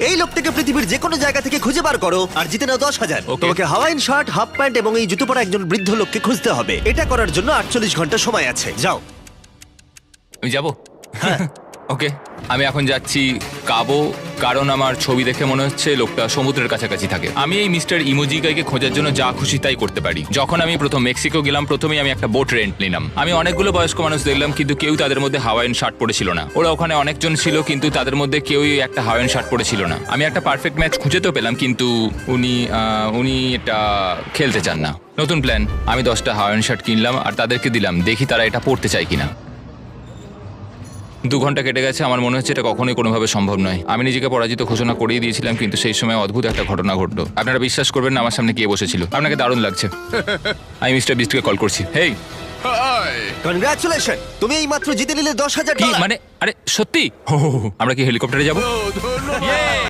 এই লোকটাকে পৃথিবীর যে কোনো জায়গা থেকে খুঁজে বার করো আর জিতে নাও 10,000। Okay. তোমাকে হাওয়াইন শার্ট, হাফ প্যান্ট এবং এই জুতো পরা একজন বৃদ্ধ লোককে খুঁজতে হবে। এটা করার জন্য 48 ঘন্টা সময় আছে। যাও। আমি যাব ওকে আমি এখন যাচ্ছি কাবো, কারণ আমার ছবি দেখে মনে হচ্ছে লোকটা সমুদ্রের কাছাকাছি থাকে। আমি এই মিস্টার ইমোজি গাইকে খোঁজার জন্য যা খুশি তাই করতে পারি। যখন আমি প্রথম মেক্সিকো গেলাম, প্রথমেই আমি একটা বোট রেন্ট নিলাম। আমি অনেকগুলো বয়স্ক মানুষ দেখলাম, কিন্তু কেউ তাদের মধ্যে হাওয়াইন শার্ট পরেছিল না। ওরা ওখানে অনেকজন ছিল, কিন্তু তাদের মধ্যে কেউই একটা হাওয়াইন শার্ট পরেছিল না। আমি একটা পারফেক্ট ম্যাচ খুঁজে তো পেলাম, কিন্তু উনি এটা খেলতে চান না। নতুন প্ল্যান, আমি 10টা হাওয়াইন শার্ট কিনলাম আর তাদেরকে দিলাম, দেখি তারা এটা পরতে চায় কিনা। 2 ঘন্টা কেটে গেছে, আমার মনে হচ্ছে এটা কখনোই কোনোভাবে সম্ভব নয়। আমি নিজেকে পরাজিত ঘোষণা করেই দিয়েছিলাম, কিন্তু সেই সময় অদ্ভুত একটা ঘটনা ঘটলো। আপনারা বিশ্বাস করবেন না, আমার সামনে কে বসেছিল। আপনাকে দারুণ লাগছে। আমি মিস্টার বিস্টকে কল করছি। হেই, কনগ্রাচুলেশন, তুমি এই মাত্র জিতে নিলে 10,000 কি ডলার। মানে? আরে সত্যি? আমরা কি হেলিকপ্টারে যাবো?